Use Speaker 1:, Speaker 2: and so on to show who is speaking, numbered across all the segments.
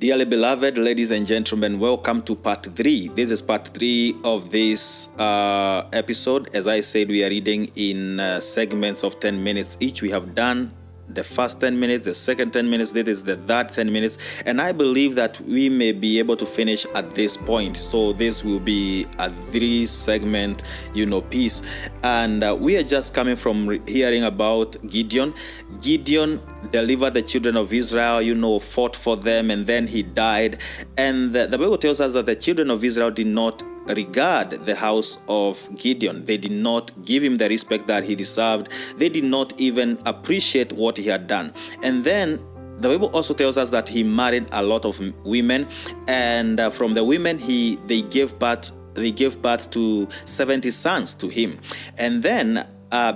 Speaker 1: Dearly beloved, ladies and gentlemen, welcome to part 3. This is part 3 of this episode. As I said, we are reading in segments of 10 minutes each. We have done the first 10 minutes, the second 10 minutes, this is the third 10 minutes, and I believe that we may be able to finish at this point. So this will be a 3-segment, piece. And we are just coming from hearing about Gideon. Gideon delivered the children of Israel, fought for them, and then he died. And the Bible tells us that the children of Israel did not regard the house of Gideon. They did not give him the respect that he deserved. They did not even appreciate what he had done. And then the Bible also tells us that he married a lot of women, and from the women they gave birth to 70 sons to him. And then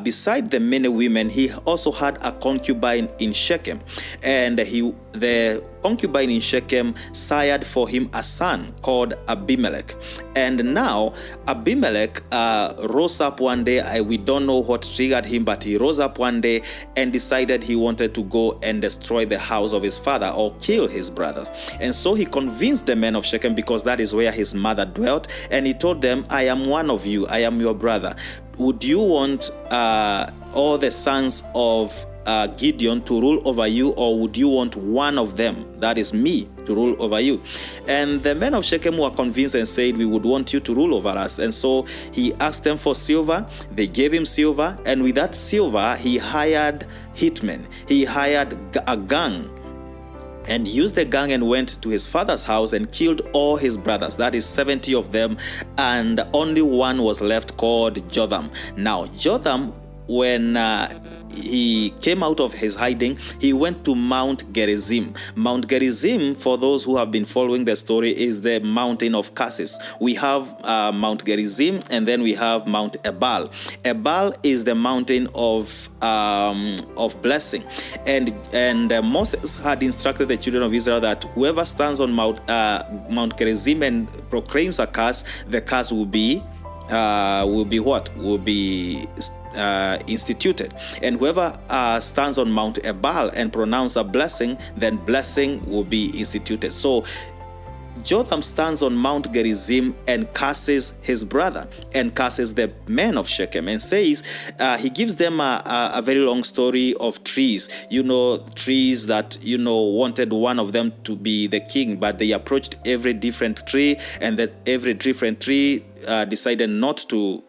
Speaker 1: beside the many women, he also had a concubine in Shechem, and the concubine in Shechem sired for him a son called Abimelech. And now Abimelech rose up one day. We don't know what triggered him, but he rose up one day and decided he wanted to go and destroy the house of his father or kill his brothers. And so he convinced the men of Shechem, because that is where his mother dwelt, and he told them, I am one of you, I am your brother. Would you want all the sons of Gideon to rule over you, or would you want one of them, that is me, to rule over you? And the men of Shechem were convinced and said, we would want you to rule over us. And so he asked them for silver. They gave him silver, and with that silver he hired hitmen. He hired a gang and used the gang and went to his father's house and killed all his brothers, that is 70 of them, and only one was left, called Jotham. Now Jotham, when he came out of his hiding, he went to Mount Gerizim. Mount Gerizim, for those who have been following the story, is the mountain of curses. We have Mount Gerizim, and then we have Mount Ebal. Ebal is the mountain of blessing, and Moses had instructed the children of Israel that whoever stands on Mount Gerizim and proclaims a curse, the curse will be instituted. And whoever stands on Mount Ebal and pronounce a blessing, then blessing will be instituted. So Jotham stands on Mount Gerizim and curses his brother and curses the men of Shechem, and says, he gives them a very long story of trees, trees that, wanted one of them to be the king, but they approached every different tree, and that every different tree decided not to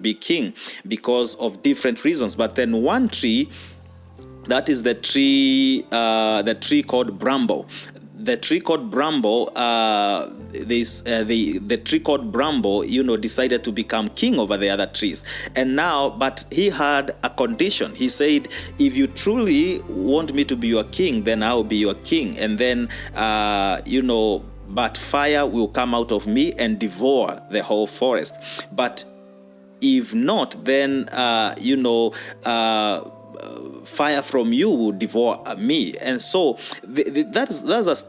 Speaker 1: be king because of different reasons. But then one tree, that is the tree called bramble. The tree called bramble, the tree called bramble, decided to become king over the other trees. And now, but he had a condition. He said, if you truly want me to be your king, then I will be your king. And then, but fire will come out of me and devour the whole forest. But if not, then, fire from you will devour me. And so that's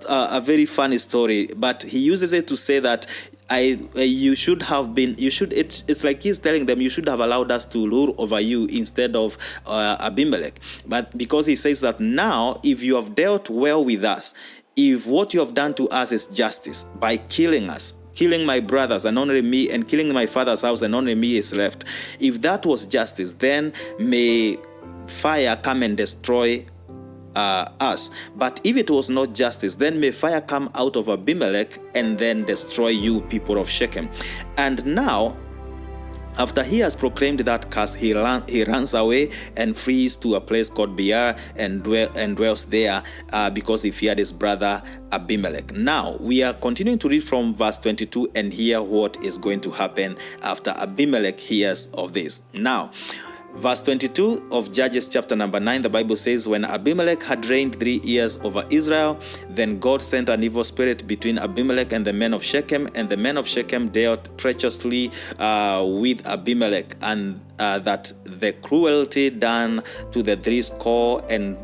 Speaker 1: a very funny story, but he uses it to say that it's like he's telling them, you should have allowed us to rule over you instead of Abimelech. But because he says that now, if you have dealt well with us, if what you have done to us is justice by killing us, killing my brothers and only me, and killing my father's house and only me is left, if that was justice, then may fire come and destroy us. But if it was not justice, then may fire come out of Abimelech and then destroy you, people of Shechem. And now, after he has proclaimed that curse, he runs away and flees to a place called Beer and dwells there because he feared his brother Abimelech. Now, we are continuing to read from verse 22 and hear what is going to happen after Abimelech hears of this. Now, verse 22 of Judges chapter number 9, the Bible says, when Abimelech had reigned 3 years over Israel, then God sent an evil spirit between Abimelech and the men of Shechem, and the men of Shechem dealt treacherously with Abimelech, and that the cruelty done to the 70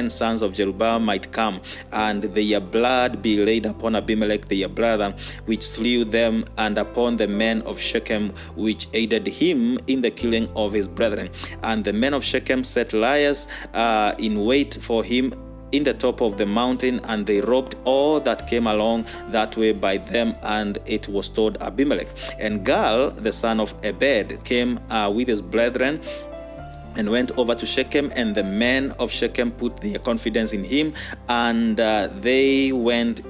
Speaker 1: sons of Jerubbaal might come, and their blood be laid upon Abimelech their brother, which slew them, and upon the men of Shechem, which aided him in the killing of his brethren. And the men of Shechem set liars in wait for him in the top of the mountain, and they robbed all that came along that way by them, and it was told Abimelech. And Gal, the son of Ebed, came with his brethren and went over to Shechem, and the men of Shechem put their confidence in him, and they went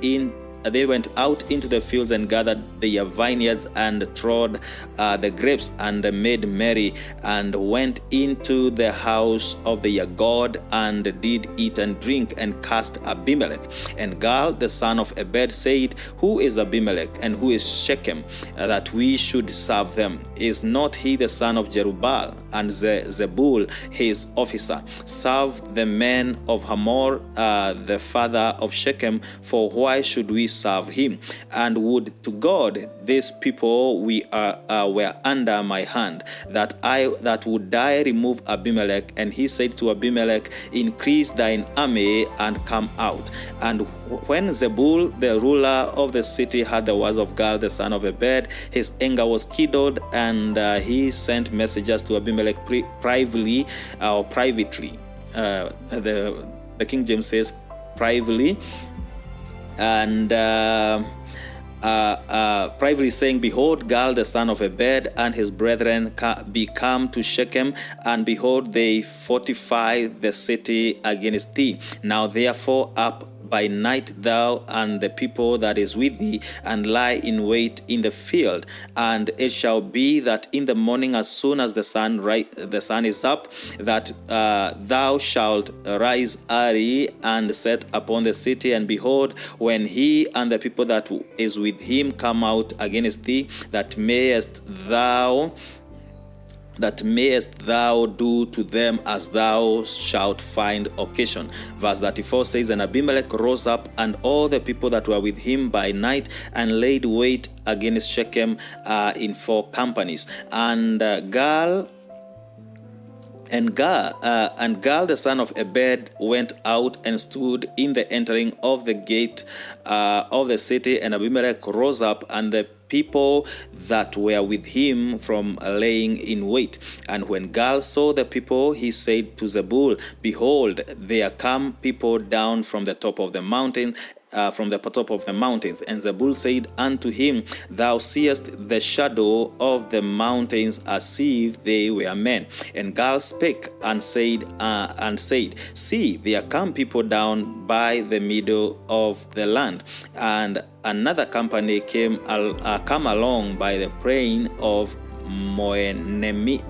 Speaker 1: out into the fields and gathered their vineyards and trod the grapes and made merry, and went into the house of their God and did eat and drink and cast Abimelech. And Gal, the son of Ebed, said, Who is Abimelech and who is Shechem, that we should serve them? Is not he the son of Jerubbaal, and Zebul his officer? Serve the men of Hamor, the father of Shechem, for why should we serve him? And would to God these people were under my hand, that would I remove Abimelech. And he said to Abimelech, Increase thine army and come out. And when Zebul, the ruler of the city, heard the words of Gal, the son of Ebed, his anger was kindled, and he sent messengers to Abimelech privately. The King James says privately, and privately saying, Behold, Gal the son of Ebed and his brethren be come to Shechem, and behold, they fortify the city against thee. Now therefore up by night thou and the people that is with thee, and lie in wait in the field. And it shall be that in the morning, as soon as the sun is up, that thou shalt rise early and set upon the city. And behold, when he and the people that is with him come out against thee, that mayest thou do to them as thou shalt find occasion. Verse 34 says, And Abimelech rose up, and all the people that were with him by night, and laid wait against Shechem in 4 companies. And Gal, the son of Ebed, went out and stood in the entering of the gate of the city. And Abimelech rose up, and the people that were with him from laying in wait. And when Gal saw the people, he said to Zebul, Behold, there come people down from the top of the mountain, And Zebul said unto him, Thou seest the shadow of the mountains as if they were men. And Gal spake and said, See, there come people down by the middle of the land. And another company come along by the plain of Moenenim.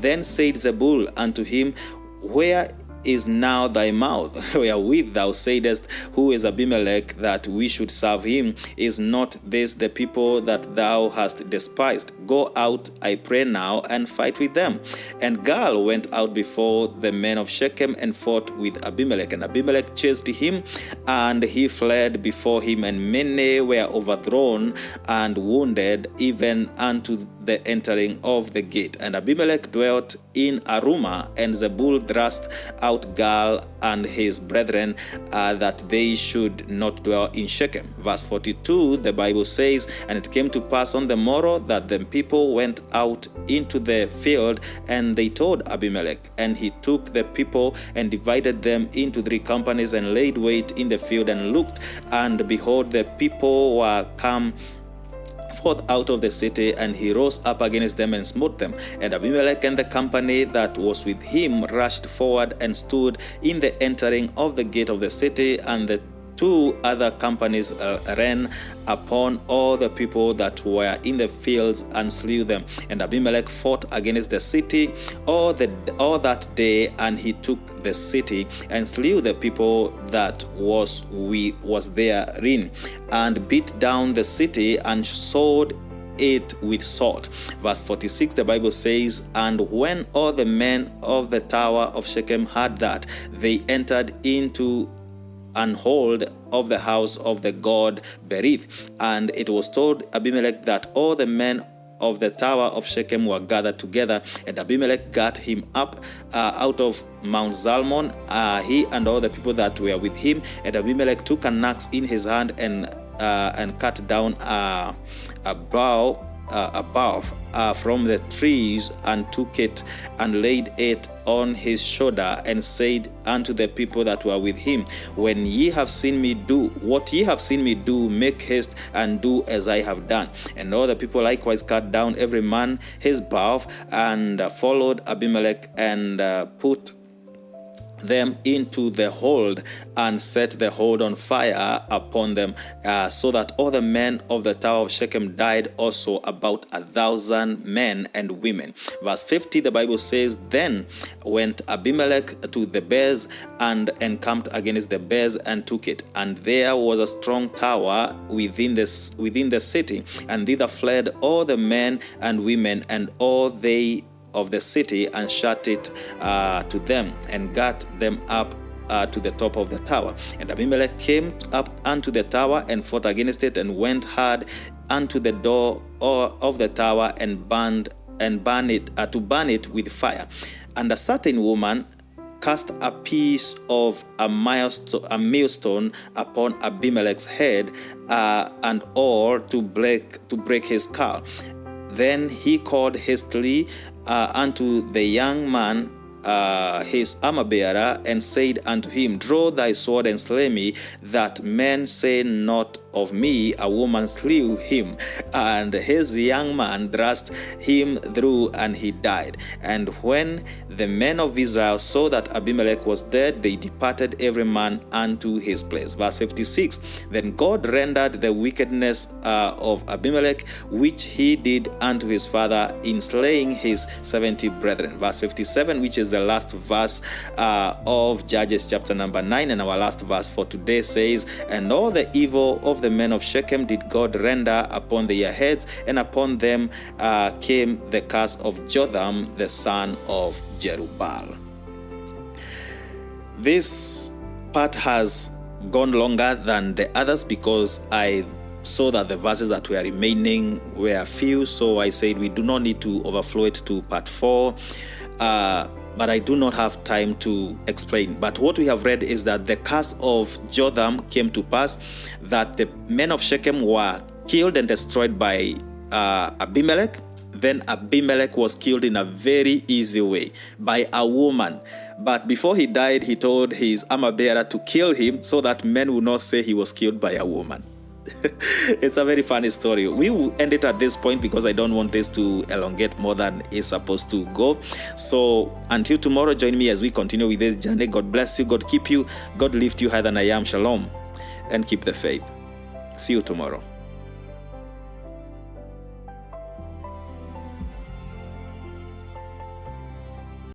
Speaker 1: Then said Zebul unto him, Where is now thy mouth, wherewith thou saidest, Who is Abimelech, that we should serve him? Is not this the people that thou hast despised? Go out, I pray now, and fight with them. And Gal went out before the men of Shechem and fought with Abimelech. And Abimelech chased him, and he fled before him, and many were overthrown and wounded, even unto the entering of the gate. And Abimelech dwelt in Arumah, and Zebul thrust out Gal and his brethren, that they should not dwell in Shechem. Verse 42, the Bible says, And it came to pass on the morrow that the people went out into the field, and they told Abimelech. And he took the people and divided them into 3 companies, and laid wait in the field, and looked, and behold, the people were come forth out of the city, and he rose up against them and smote them. And Abimelech and the company that was with him rushed forward and stood in the entering of the gate of the city, and the 2 other companies ran upon all the people that were in the fields and slew them. And Abimelech fought against the city all that day, and he took the city and slew the people that was therein, and beat down the city and sowed it with salt. Verse 46, the Bible says, And when all the men of the tower of Shechem heard that, they entered into an hold of the house of the god Berith. And it was told Abimelech that all the men of the tower of Shechem were gathered together, and Abimelech got him up out of Mount Zalmon, he and all the people that were with him. And Abimelech took an axe in his hand and cut down a bough from the trees, and took it and laid it on his shoulder, and said unto the people that were with him, When ye have seen me do what ye have seen me do, make haste and do as I have done. And all the people likewise cut down every man his bow, and followed Abimelech, and put them into the hold, and set the hold on fire upon them, so that all the men of the tower of Shechem died, also about 1,000 men and women. Verse 50, the Bible says, Then went Abimelech to the bears, and encamped against the bears, and took it. And there was a strong tower within the city, and thither fled all the men and women, and all they of the city, and shut it to them, and got them up to the top of the tower. And Abimelech came up unto the tower, and fought against it, and went hard unto the door of the tower, and burned it to burn it with fire. And a certain woman cast a piece of a millstone upon Abimelech's head, and all to break his skull. Then he called hastily unto the young man, his armor-bearer, and said unto him, Draw thy sword and slay me, that men say not of me, a woman slew him. And his young man thrust him through, and he died. And when the men of Israel saw that Abimelech was dead, they departed every man unto his place. Verse 56, Then God rendered the wickedness of Abimelech, which he did unto his father, in slaying his 70 brethren. Verse 57, which is the last verse of Judges chapter number 9, and our last verse for today says, And all the evil of the men of Shechem did God render upon their heads, and upon them came the curse of Jotham the son of Jerubbaal. This part has gone longer than the others because I saw that the verses that were remaining were few, so I said we do not need to overflow it to part 4. But I do not have time to explain. But what we have read is that the curse of Jotham came to pass, that the men of Shechem were killed and destroyed by Abimelech. Then Abimelech was killed in a very easy way by a woman. But before he died, he told his armor-bearer to kill him so that men would not say he was killed by a woman. It's a very funny story. We will end it at this point because I don't want this to elongate more than it's supposed to go. So until tomorrow, join me as we continue with this journey. God bless you. God keep you. God lift you higher than I am. Shalom. And keep the faith. See you tomorrow.